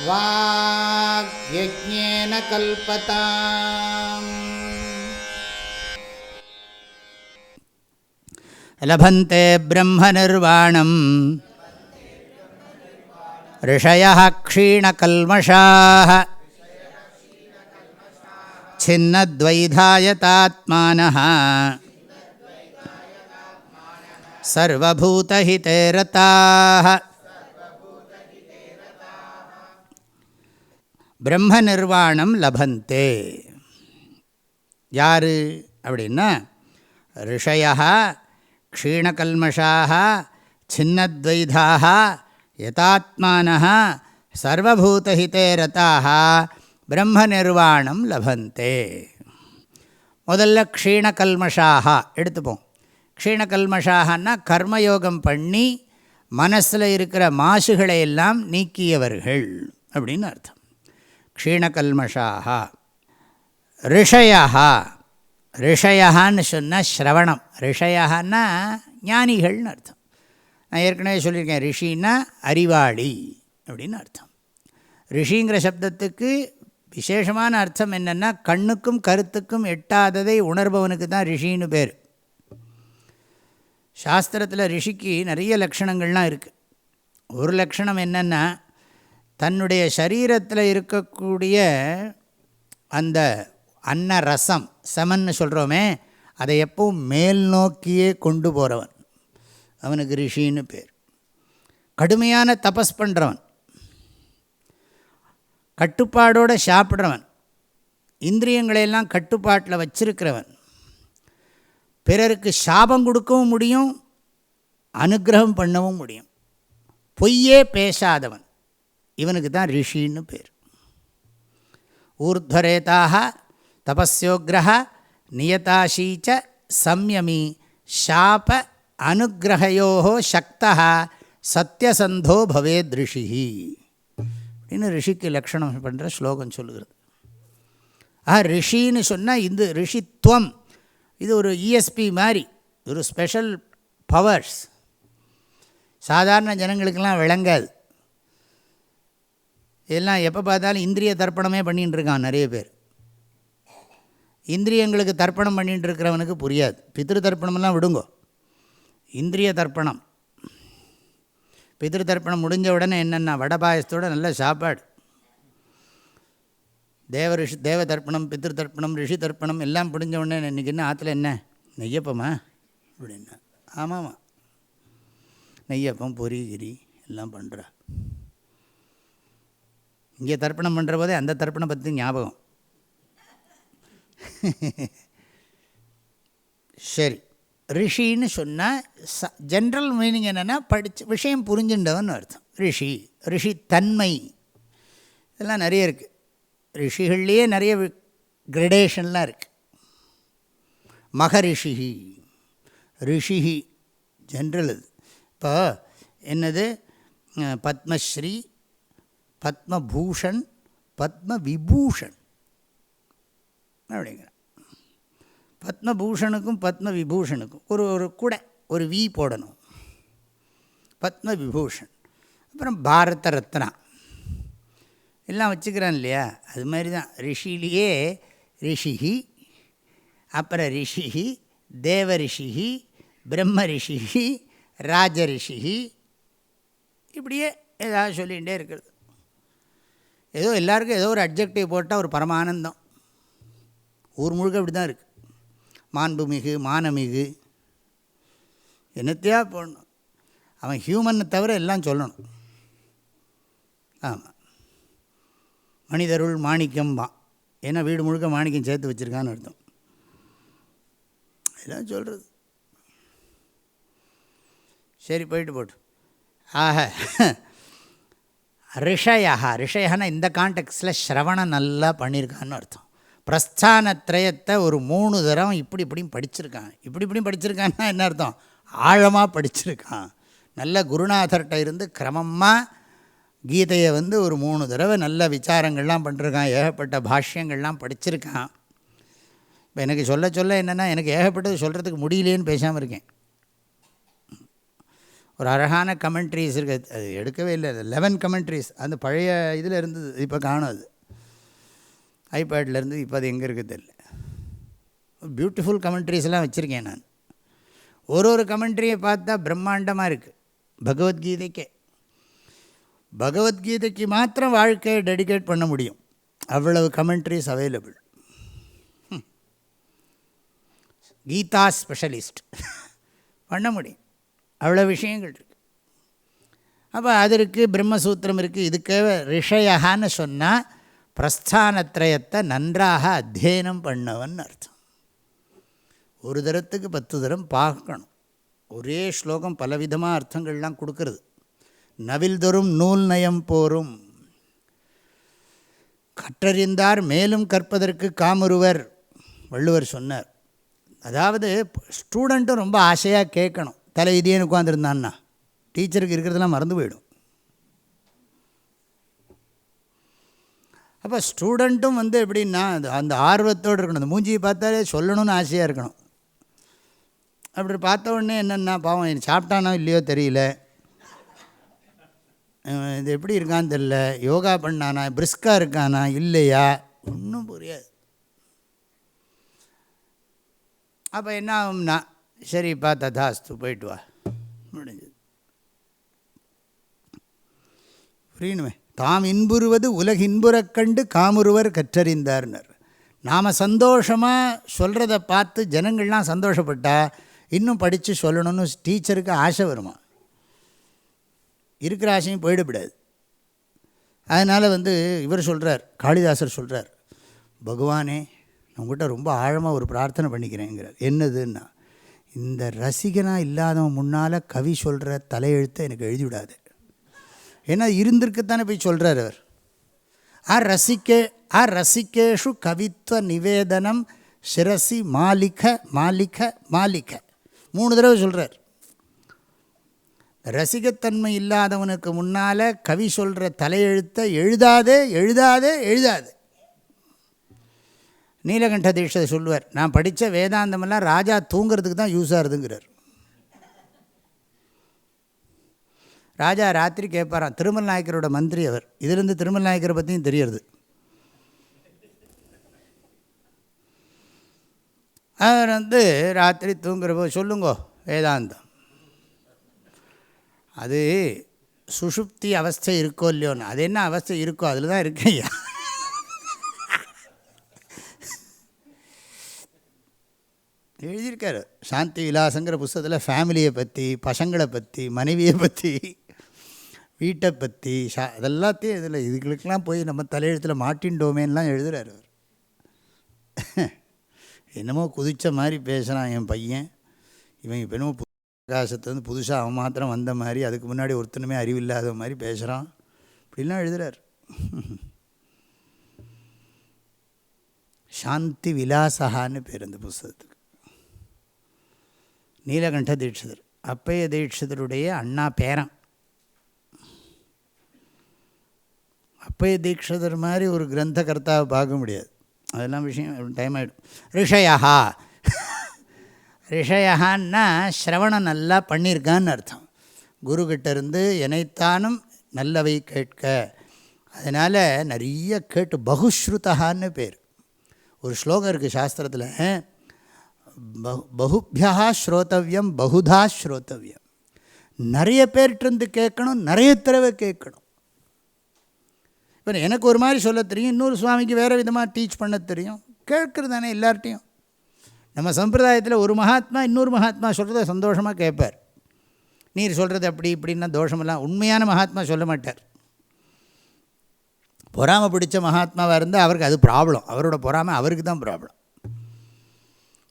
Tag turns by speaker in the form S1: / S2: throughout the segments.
S1: வாக்யஜ்ஞேன கல்பதாம். லபந்தே பிரம்ம நிர்வாணம் ரிஷயः க்ஷீணகல்மஷாः சின்னத்வைதாயதாத்மானः சர்வபூதஹிதே ரதாः. பிரம்ம நிர்வாணம் லபந்தே யார் அப்படின்னா ரிஷயः க்ஷீணகல்மஷாः சின்னத்வைதாः யதாத்மானः சர்வபூதஹிதே ரதாः பிரம்ம நிர்வாணம் லபந்தே. முதல்ல க்ஷீணகல்மஷாக எடுத்துப்போம். க்ஷீணகல்மஷாகனா கர்மயோகம் பண்ணி மனசில் இருக்கிற மாசுகளை எல்லாம் நீக்கியவர்கள் அப்படின்னு அர்த்தம். க்ஷீணகல்மஷாக. ரிஷயா, ரிஷயான்னு சொன்னால் ஸ்ரவணம். ரிஷயான்னா ஞானிகள்னு அர்த்தம். நான் ஏற்கனவே சொல்லியிருக்கேன், ரிஷின்னா அறிவாளி அப்படின்னு அர்த்தம். ரிஷிங்கிற சப்தத்துக்கு விசேஷமான அர்த்தம் என்னென்னா, கண்ணுக்கும் கருத்துக்கும் எட்டாததை உணர்பவனுக்கு தான் ரிஷின்னு பேர். சாஸ்திரத்தில் ரிஷிக்கு நிறைய லக்ஷணங்கள்லாம் இருக்குது. ஒரு லக்ஷணம் என்னென்னா, தன்னுடைய சரீரத்தில் இருக்கக்கூடிய அந்த அன்ன ரசம் சமன்னு சொல்கிறோமே, அதை எப்பவும் மேல் நோக்கியே கொண்டு போகிறவன் அவனுக்கு ரிஷின்னு பேர். கடுமையான தபஸ் பண்ணுறவன், கட்டுப்பாடோடு சாப்பிட்றவன், இந்திரியங்களையெல்லாம் கட்டுப்பாட்டில் வச்சிருக்கிறவன், பிறருக்கு சாபம் கொடுக்கவும் முடியும், அனுகிரகம் பண்ணவும் முடியும், பொய்யே பேசாதவன், இவனுக்கு தான் ரிஷின்னு பேர். ஊர்த்வரேதாக தபஸ்யோக்ரஹ நியதாசீச்ச சம்யமி சாப அனுகிரகயோஹோ சக்தः சத்யசந்தோ பவேத் ரிஷிஹி அப்படின்னு ரிஷிக்கு லக்ஷணம் பண்ணுற ஸ்லோகம் சொல்லுகிறது. ரிஷின்னு சொன்னால் இந்த ரிஷித்வம் இது ஒரு இஎஸ்பி மாதிரி, ஒரு ஸ்பெஷல் பவர்ஸ். சாதாரண ஜனங்களுக்கெல்லாம் விளங்காது. இதெல்லாம் எப்போ பார்த்தாலும் இந்திரிய தர்ப்பணமே பண்ணிகிட்டு இருக்கான் நிறைய பேர். இந்திரியங்களுக்கு தர்ப்பணம் பண்ணிகிட்டு இருக்கிறவனுக்கு புரியாது. பித்ரு தர்ப்பணமெல்லாம் விடுங்கோ, இந்திரிய தர்ப்பணம். பித்ரு தர்ப்பணம் முடிஞ்ச உடனே என்னென்னா வடை பாயசத்தோடு நல்ல சாப்பாடு. தேவ தர்ப்பணம், பித்ரு தர்ப்பணம், ரிஷி தர்ப்பணம் எல்லாம் முடிஞ்ச உடனே இன்றைக்கி என்ன ஆற்றுல என்ன நெய்யப்பமா அப்படின்னா, ஆமாம்மா நெய்யப்பம் பொரி கிரி எல்லாம் பண்ணுறா. இங்கே தர்ப்பணம் பண்ணுற போதே அந்த தர்ப்பணம் பற்றி ஞாபகம். சரி, ரிஷின்னு சொன்னால் ஜென்ரல் மீனிங் என்னென்னா படித்து விஷயம் புரிஞ்சுண்டவன் அர்த்தம். ரிஷி, ரிஷி தன்மை இதெல்லாம் நிறைய இருக்குது. ரிஷிகள்லேயே நிறைய கிரடேஷன்லாம் இருக்குது. மகரிஷிஹி, ரிஷிஹி ஜென்ரல். இது இப்போ என்னது, பத்மஸ்ரீ, பத்மபூஷன், பத்ம விபூஷன் அப்படிங்கிற. பத்மபூஷனுக்கும் பத்ம விபூஷனுக்கும் ஒரு கூட ஒரு வி போடணும். பத்ம விபூஷன், அப்புறம் பாரத ரத்னா எல்லாம் வச்சுக்கிறான் இல்லையா. அது மாதிரி தான் ரிஷிலேயே ரிஷிஹி, அப்புறம் ரிஷிஹி, தேவ ரிஷிஹி, பிரம்ம ரிஷிஹி, ராஜ ரிஷிஹி, இப்படியே ஏதாவது சொல்லிகிட்டே இருக்கிறது. ஏதோ எல்லாருக்கும் ஏதோ ஒரு அட்ஜெக்டிவ் போட்டால் ஒரு பரமானந்தம். ஊர் முழுக்க அப்படி தான் இருக்குது. மாண்புமிகு, மானமிகு, என்னத்தையா போடணும். அவன் ஹியூமனை தவிர எல்லாம் சொல்லணும். ஆமாம், மனிதருள் மாணிக்கம்பான். ஏன்னா வீடு முழுக்க மாணிக்கம் சேர்த்து வச்சுருக்கான்னு அர்த்தம். இதெல்லாம் சொல்கிறது. சரி, போட்டு ஆக ரிஷயா, ரிஷயன்னா இந்த கான்டெக்ஸ்டில் ஸ்ரவணம் நல்லா பண்ணியிருக்கான்னு அர்த்தம். பிரஸ்தானத்ரயத்தை ஒரு 3 தரம் இப்படியும் படிச்சிருக்கான். இப்படியும் படிச்சிருக்கான்னா என்ன அர்த்தம், ஆழமாக படிச்சிருக்கான். நல்ல குருநாதர்கிட்ட இருந்து கிரமமாக கீதையை ஒரு 3 தடவை நல்ல விசாரங்கள்லாம் பண்ணிருக்கான். ஏகப்பட்ட பாஷ்யங்கள்லாம் படிச்சிருக்கான். இப்போ எனக்கு சொல்ல என்னென்னா, எனக்கு ஏகப்பட்டது சொல்கிறதுக்கு முடியலேன்னு பேசாமல் இருக்கேன். ஒரு அழகான கமெண்ட்ரிஸ் இருக்குது, அது எடுக்கவே இல்லை, 11 கமெண்ட்ரிஸ் அந்த பழைய இதில் இருந்தது, இப்போ காணும். அது ஐபேடில் இருந்து இப்போ அது எங்கே இருக்குது தெரியல. பியூட்டிஃபுல் கமெண்ட்ரிஸ்லாம் வச்சுருக்கேன் நான். ஒரு கமெண்ட்ரியை பார்த்தா பிரம்மாண்டமாக இருக்குது. பகவத்கீதைக்கு மாத்திரம் வாழ்க்கையை டெடிகேட் பண்ண முடியும், அவ்வளவு கமெண்ட்ரிஸ் அவைலபிள். கீதா ஸ்பெஷலிஸ்ட் பண்ண முடியும், அவ்வளோ விஷயங்கள் இருக்குது. அப்போ அது இருக்குது, பிரம்மசூத்திரம் இருக்குது. இதுக்கு ரிஷயான்னு சொன்னால் பிரஸ்தானத்ரயத்தை நன்றாக அத்தியனம் பண்ணவன் அர்த்தம். ஒரு தரத்துக்கு 10 தரம் பார்க்கணும். ஒரே ஸ்லோகம் பலவிதமாக அர்த்தங்கள்லாம் கொடுக்கறது. நவில் தோறும் நூல் நயம் போரும், கற்றறிந்தார் மேலும் கற்பதற்கு காமுருவர், வள்ளுவர் சொன்னார். அதாவது ஸ்டூடெண்ட்டும் ரொம்ப ஆசையாக கேட்கணும். தலை இதேன்னு உட்காந்துருந்தான்னா டீச்சருக்கு இருக்கிறதெல்லாம் மறந்து போயிடும். அப்போ ஸ்டூடெண்ட்டும் எப்படின்னா அந்த ஆர்வத்தோடு இருக்கணும். அந்த மூஞ்சியை பார்த்தாலே சொல்லணும்னு ஆசையாக இருக்கணும். அப்படி பார்த்த உடனே என்னென்னா, பாவம் சாப்பிட்டானோ இல்லையோ தெரியல, இது எப்படி இருக்கான்னு தெரியல, யோகா பண்ணானா, பிரிஸ்காக இருக்கானா இல்லையா, ஒன்றும் புரியாது. அப்போ என்ன ஆகும்னா, சரிப்பா ததாஸ்து போயிட்டு வா, முடிஞ்சது. புரியணுமே. தாம் இன்புறுவது உலகின்புறக் கண்டு காமுருவர் கற்றறிந்தார்னர். நாம் சந்தோஷமாக சொல்கிறத பார்த்து ஜனங்கள்லாம் சந்தோஷப்பட்டா இன்னும் படித்து சொல்லணும்னு டீச்சருக்கு ஆசை வருமா? இருக்கிற ஆசையும் போயிடக்கூடாது. அதனால் இவர் சொல்கிறார், காளிதாசர் சொல்கிறார், பகவானே நான் உங்கள்கிட்ட ரொம்ப ஆழமாக ஒரு பிரார்த்தனை பண்ணிக்கிறேங்கிறார். என்னதுன்னா, இந்த ரசிகனாக இல்லாதவன் முன்னால் கவி சொல்கிற தலையெழுத்தை எனக்கு எழுதிவிடாது. ஏன்னா இருந்திருக்குத்தானே போய் சொல்கிறார் அவர். ரசிகேஷு கவித்துவ நிவேதனம் சிரசி மாலிக மாலிக மாலிக 3 தடவை சொல்கிறார். ரசிகத்தன்மை இல்லாதவனுக்கு முன்னால் கவி சொல்கிற தலையெழுத்தை எழுதாதே எழுதாதே எழுதாது. நீலகண்ட தீட்சிதர் சொல்லுவார், நான் படித்த வேதாந்தமெல்லாம் ராஜா தூங்கிறதுக்கு தான் யூஸ் ஆகுதுங்கிறார். ராஜா ராத்திரி கேட்பாராம். திருமல் நாயக்கரோட மந்திரி அவர். இதிலிருந்து திருமல் நாயக்கரை பற்றியும் தெரியுது. அவர் ராத்திரி தூங்குறப்போ சொல்லுங்கோ வேதாந்தம். அது சுஷுப்தி அவஸ்தை இருக்கோ இல்லையோன்னு, அது என்ன அவஸ்தை இருக்கோ அதில் தான் இருக்கையா. எழுதியிருக்காரு சாந்தி விலாசங்கிற புஸ்தகத்தில். ஃபேமிலியை பற்றி, பசங்களை பற்றி, மனைவியை பற்றி, வீட்டை பற்றி, அதெல்லாத்தையும் இதில் இதுகளுக்கெல்லாம் போய் நம்ம தலையெழுத்தில் மாட்டின்டோமேன்னெலாம் எழுதுகிறார் அவர். என்னமோ குதித்த மாதிரி பேசுகிறான் என் பையன். இவன் இப்போ என்னமோ பிரகாசத்தை புதுசாக அவன் மாத்திரம் வந்த மாதிரி, அதுக்கு முன்னாடி ஒருத்தனுமே அறிவில்லாத மாதிரி பேசுகிறான், இப்படிலாம் எழுதுகிறார். சாந்தி விலாசகான்னு பேர் அந்த புஸ்தகத்துக்கு. நீலகண்ட தீட்சிதர் அப்பைய தீட்சிதருடைய அண்ணா பேரன். அப்பைய தீட்சிதர் மாதிரி ஒரு கிரந்த கர்த்தாவை பார்க்க முடியாது. அதெல்லாம் விஷயம் டைம் ஆகிடும். ரிஷயான்னா ஸ்ரவணம் நல்லா பண்ணியிருக்கான்னு அர்த்தம். குருக்கிட்ட இருந்து எனைத்தானும் நல்லவை கேட்க. அதனால் நிறைய கேட்டு பகுஸ்ருதான்னு பேர். ஒரு ஸ்லோகம் இருக்குது சாஸ்திரத்தில், பகுபியா ஸ்ரோதவியம் பகுதா ஸ்ரோதவியம். நிறைய பேர்கிட்டருந்து கேட்கணும், நிறைய தடவை கேட்கணும். இப்போ எனக்கு ஒரு மாதிரி சொல்ல தெரியும், இன்னொரு சுவாமிக்கு வேறு விதமாக டீச் பண்ண தெரியும். கேட்குறது தானே எல்லார்ட்டையும். நம்ம சம்பிரதாயத்தில் ஒரு மகாத்மா இன்னொரு மகாத்மா சொல்கிறத சந்தோஷமாக கேட்பார். நீர் சொல்கிறது அப்படி இப்படின்னா தோஷமெல்லாம் உண்மையான மகாத்மா சொல்ல மாட்டார். பொறாமை பிடிச்ச மகாத்மாவாக இருந்தால் அவருக்கு அது ப்ராப்ளம். அவரோட பொறாமை அவருக்கு தான் ப்ராப்ளம்.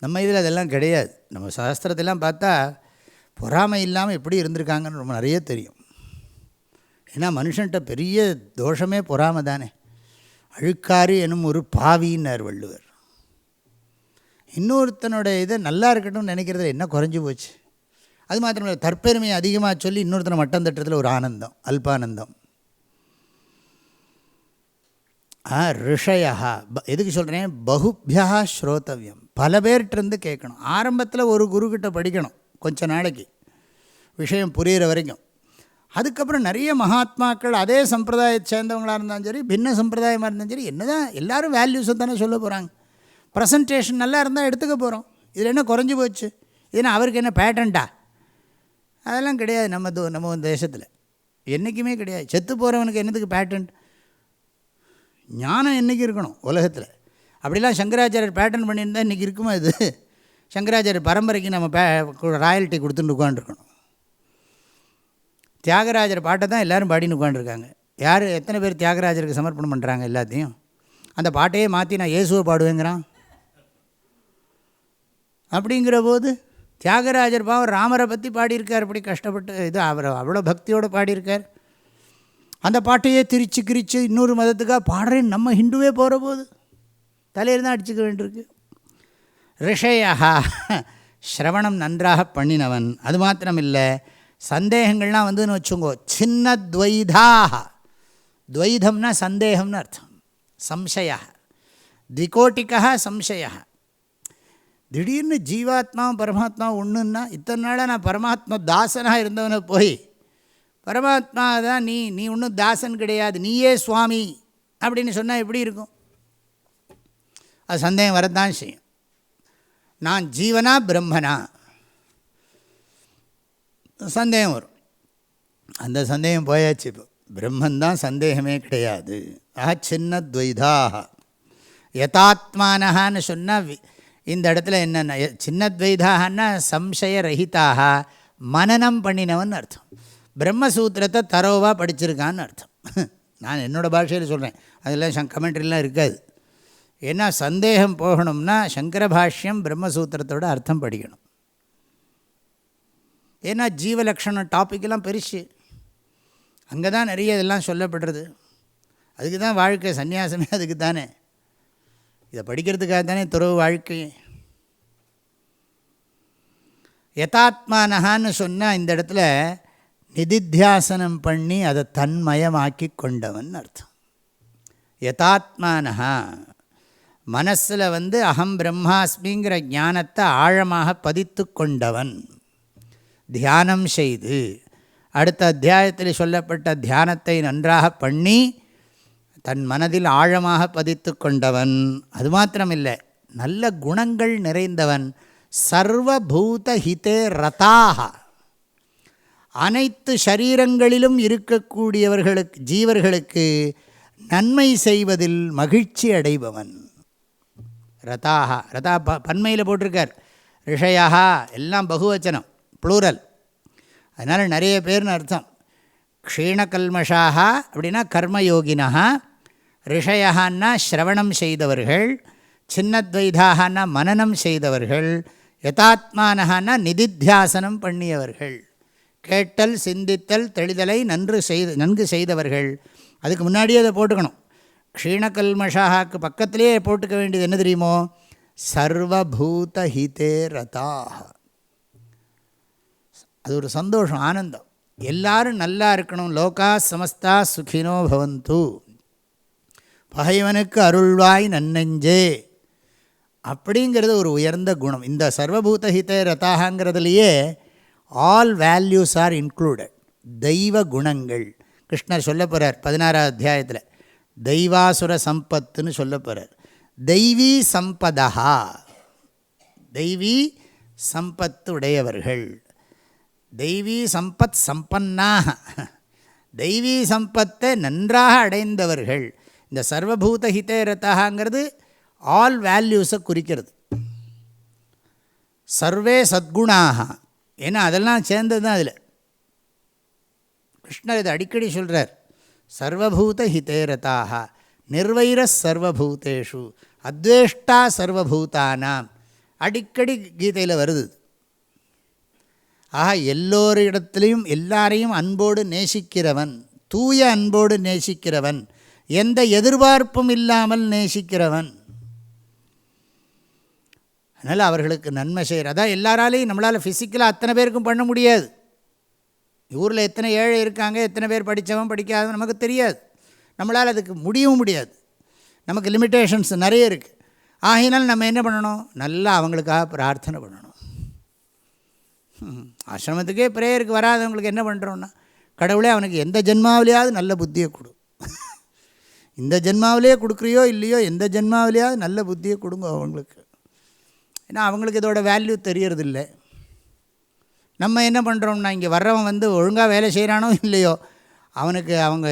S1: நம்ம இதில் அதெல்லாம் கிடையாது. நம்ம சாஸ்திரத்தெல்லாம் பார்த்தா பொறாமை இல்லாமல் எப்படி இருந்திருக்காங்கன்னு ரொம்ப நிறைய தெரியும். ஏன்னா மனுஷன்ட்ட பெரிய தோஷமே பொறாமை தானே. அழுக்காறு எனும் ஒரு பாவின்னார் வள்ளுவர். இன்னொருத்தனோட இதை நல்லா இருக்கட்டும்னு நினைக்கிறதுல என்ன குறைஞ்சி போச்சு? அது மாத்திரம் இல்லை, தற்பெருமையை அதிகமாக சொல்லி இன்னொருத்தனை மட்டம் தட்டுறதுல ஒரு ஆனந்தம், அல்பானந்தம். ரிஷயா எதுக்கு சொல்கிறேன்? பகுபியா ஸ்ரோதவியம், பல பேர்கிட்டருந்து கேட்கணும். ஆரம்பத்தில் ஒரு குருக்கிட்ட படிக்கணும் கொஞ்ச நாளைக்கு. விஷயம் புரிகிற வரைக்கும். அதுக்கப்புறம் நிறைய மகாத்மாக்கள் அதே சம்பிரதாயத்தை சேர்ந்தவங்களாக இருந்தாலும் சரி, பின்ன சம்பிரதாயமாக இருந்தாலும் சரி, என்ன தான் எல்லோரும் வேல்யூஸை தானே சொல்ல போகிறாங்க. ப்ரெசன்டேஷன் நல்லா இருந்தால் எடுத்துக்க போகிறோம். இதில் என்ன குறைஞ்சி போச்சு? இதுனா அவருக்கு என்ன பேட்டன்ட்டா? அதெல்லாம் கிடையாது. நம்ம தேசத்தில் என்றைக்குமே கிடையாது. செத்து போகிறவனுக்கு என்னத்துக்கு பேட்டன்ட்? ஞானம் என்றைக்கு இருக்கணும் உலகத்தில். அப்படிலாம் சங்கராச்சாரியர் பேட்டன் பண்ணியிருந்தால் இன்றைக்கி இருக்குமா? இது சங்கராச்சாரியர் பரம்பரைக்கு நம்ம ராயல்ட்டி கொடுத்துட்டு உட்காந்துருக்கணும். தியாகராஜர் பாட்டை தான் எல்லோரும் பாடின்னு உட்காந்துருக்காங்க. யார் எத்தனை பேர் தியாகராஜருக்கு சமர்ப்பணம் பண்ணுறாங்க? எல்லாத்தையும் அந்த பாட்டையே மாற்றி நான் இயேசுவை பாடுவேங்கிறான். அப்படிங்கிற போது தியாகராஜர் பாவம் ராமரை பற்றி பாடியிருக்கார். அப்படி கஷ்டப்பட்டு இது அவர் அவ்வளோ பக்தியோடு பாடியிருக்கார். அந்த பாட்டையே கிரிச்சு இன்னொரு மதத்துக்காக பாடுறேன்னு நம்ம ஹிந்துவே போகிற போது தலையில் தான் அடிச்சுக்க வேண்டியிருக்கு. ரிஷயா ஸ்ரவணம் நன்றாக பண்ணினவன். அது மாத்திரம் இல்லை, சந்தேகங்கள்லாம் வந்துன்னு வச்சுங்கோ. சின்ன துவைதாக, துவைதம்னா சந்தேகம்னு அர்த்தம். சம்சய திகோட்டிக்கா சம்சய. திடீர்னு ஜீவாத்மாவும் பரமாத்மாவும் ஒன்றுன்னா, இத்தனை நாளாக நான் பரமாத்மா தாசனாக இருந்தவனை போய் பரமாத்மா தான் நீ ஒன்றும் தாசன் கிடையாது, நீயே சுவாமி அப்படின்னு சொன்னால் எப்படி இருக்கும்? அது சந்தேகம் வரத்தான் செய்யும். நான் ஜீவனா பிரம்மனா சந்தேகம் வரும். அந்த சந்தேகம் போயாச்சு. இப்போ பிரம்மந்தான், சந்தேகமே கிடையாது. சின்ன துவைதாக யதாத்மானஹான்னு சொன்னால் இந்த இடத்துல என்னென்ன சின்னத்வைதாகன்னா சம்சயரஹிதாக, மனனம் பண்ணினவன் அர்த்தம். பிரம்மசூத்திரத்தை தரோவாக படிச்சிருக்கான்னு அர்த்தம். நான் என்னோடய பாஷையில் சொல்கிறேன், அதெல்லாம் கமெண்ட்ரிலாம் இருக்காது. ஏன்னா சந்தேகம் போகணும்னா சங்கர பாஷ்யம் பிரம்மசூத்திரத்தோட அர்த்தம் படிக்கணும். ஏன்னா ஜீவலக்ஷணம் டாப்பிக்கெல்லாம் பெருசு, அங்கே தான் நிறைய இதெல்லாம் சொல்லப்படுறது. அதுக்கு தான் வாழ்க்கை, சன்னியாசமே அதுக்கு தானே. இதை படிக்கிறதுக்காக தானே துறவு வாழ்க்கை. யதாத்மானஹான்னு சொன்னால் இந்த இடத்துல நிதித்தியாசனம் பண்ணி அதை தன்மயமாக்கி கொண்டவன் அர்த்தம். யதாத்மானஹா மனசில் அகம் பிரம்மாஸ்மிங்கிற ஞானத்தை ஆழமாக பதித்து கொண்டவன், தியானம் செய்து அடுத்த அத்தியாயத்தில் சொல்லப்பட்ட தியானத்தை நன்றாக பண்ணி தன் மனதில் ஆழமாக பதித்து கொண்டவன். அது மாத்திரமில்லை, நல்ல குணங்கள் நிறைந்தவன். சர்வபூத ஹிதே ரதாக, அனைத்து சரீரங்களிலும் இருக்கக்கூடியவர்களுக்கு, ஜீவர்களுக்கு நன்மை செய்வதில் மகிழ்ச்சி அடைபவன். ரதாக, ரதா பன்மையில் போட்டிருக்கார். ரிஷயா எல்லாம் பகுவச்சனம், ப்ளூரல். அதனால் நிறைய பேர்னு அர்த்தம். க்ஷீணகல்மஷாக அப்படின்னா கர்மயோகினா, ரிஷயான்னா ஸ்ரவணம் செய்தவர்கள், சின்னத்வைதாகனா மனனம் செய்தவர்கள், யதாத்மானஹான்னா நிதித்தியாசனம் பண்ணியவர்கள், கேட்டல் சிந்தித்தல் தெளிதலை நன்கு செய்தவர்கள். அதுக்கு முன்னாடியே அதை போட்டுக்கணும். க்ஷீணகல்மஷாக்கு பக்கத்திலே போட்டுக்க வேண்டியது என்ன தெரியுமோ? சர்வபூத ஹிதே ரதாக. அது ஒரு சந்தோஷம், ஆனந்தம். எல்லாரும் நல்லா இருக்கணும். லோகா சமஸ்தா சுகினோ பவந்து, பகைவனுக்கு அருள்வாய் நன்னெஞ்சே அப்படிங்கிறது ஒரு உயர்ந்த குணம். இந்த சர்வபூத ஹிதே ரதாகங்கிறதுலையே ஆல் வேல்யூஸ் ஆர் இன்க்ளூடட். தெய்வ குணங்கள் கிருஷ்ணர் சொல்ல போகிறார் 16ஆம் அத்தியாயத்தில். தெய்வாசுர சம்பத்துன்னு சொல்ல போகிறார். தெய்வீ சம்பதா, தெய்வீ சம்பத்து உடையவர்கள், தெய்வீ சம்பத் சம்பன்னாக, தெய்வீ சம்பத்தை நன்றாக அடைந்தவர்கள். இந்த சர்வபூத ஹிதே ரதாங்கிறது ஆல் வேல்யூஸை குறிக்கிறது. சர்வே சத்குணாக, ஏன்னா அதெல்லாம் சேர்ந்தது தான் அதில். கிருஷ்ணர் இதை அடிக்கடி சொல்கிறார். சர்வபூத ஹிதே ரதாக நிர்வைர சர்வபூதேஷு அத்வேஷ்டா சர்வபூதானாம், அடிக்கடி கீதையில் வருது. ஆக எல்லோரிடத்திலையும் எல்லாரையும் அன்போடு நேசிக்கிறவன், தூய அன்போடு நேசிக்கிறவன், எந்த எதிர்பார்ப்பும் இல்லாமல் நேசிக்கிறவன். அதனால் அவர்களுக்கு நன்மை செய்கிற. அதான் எல்லாராலையும் நம்மளால் ஃபிசிக்கலாக அத்தனை பேருக்கும் பண்ண முடியாது. ஊரில் எத்தனை ஏழை இருக்காங்க, எத்தனை பேர் படித்தவன் படிக்காதவன் நமக்கு தெரியாது. நம்மளால் அதுக்கு முடியவும் முடியாது. நமக்கு லிமிட்டேஷன்ஸ் நிறைய இருக்குது. ஆகினால் நம்ம என்ன பண்ணணும்? நல்லா அவங்களுக்காக பிரார்த்தனை பண்ணணும். ஆசிரமத்துக்கே ப்ரேயருக்கு வராதவங்களுக்கு என்ன பண்ணுறோன்னா, கடவுளே அவனுக்கு எந்த ஜென்மாவிலையாவது நல்ல புத்தியை கொடு, இந்த ஜென்மாவிலேயே கொடுக்குறியோ இல்லையோ எந்த ஜென்மாவிலையாவது நல்ல புத்தியை கொடுங்க அவங்களுக்கு. ஏன்னா அவங்களுக்கு இதோட வேல்யூ தெரியறதில்லை. நம்ம என்ன பண்ணுறோம்னா, இங்கே வர்றவன் வந்து ஒழுங்காக வேலை செய்கிறானோ இல்லையோ, அவனுக்கு அவங்க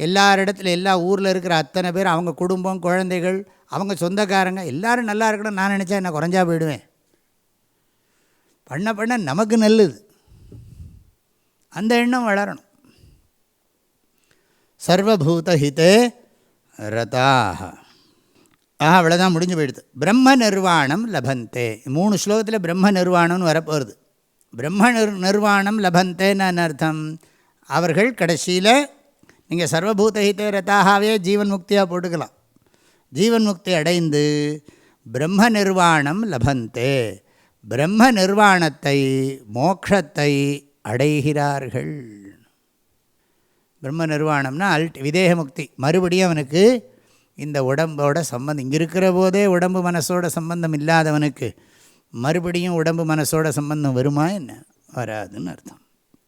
S1: எல்லாரிடத்துல எல்லா ஊரில் இருக்கிற அத்தனை பேர், அவங்க குடும்பம், குழந்தைகள், அவங்க சொந்தக்காரங்க எல்லோரும் நல்லா இருக்கணும் நான் நினச்சா என்ன குறைஞ்சா போயிடுவேன். பண்ண பண்ண நமக்கு நல்லது, அந்த எண்ணம் வளரணும். சர்வபூதஹிதே ரதாக. அவ்வளோதான், முடிஞ்சு போயிடுது. பிரம்ம நிர்வாணம் லபந்தே. 3 ஸ்லோகத்தில் பிரம்ம நிர்வாணம்னு வரப்போகிறது. பிரம்ம நிர்வாணம் லபந்தேன்னு அர்த்தம், அவர்கள் கடைசியில் நீங்கள் சர்வபூதஹிதே ரதாகவே ஜீவன் முக்தியாக போட்டுக்கலாம். ஜீவன் முக்தி அடைந்து பிரம்ம நிர்வாணம் லபந்தே, பிரம்ம நிர்வாணத்தை மோட்சத்தை அடைகிறார்கள். பிரம்ம நிர்வாணம்னா விதேக முக்தி. மறுபடியும் அவனுக்கு இந்த உடம்போட சம்பந்தம், இங்கே இருக்கிற போதே உடம்பு மனசோட சம்பந்தம் இல்லாதவனுக்கு மறுபடியும் உடம்பு மனசோட சம்பந்தம் வருமா என்ன? வராதுன்னு அர்த்தம்.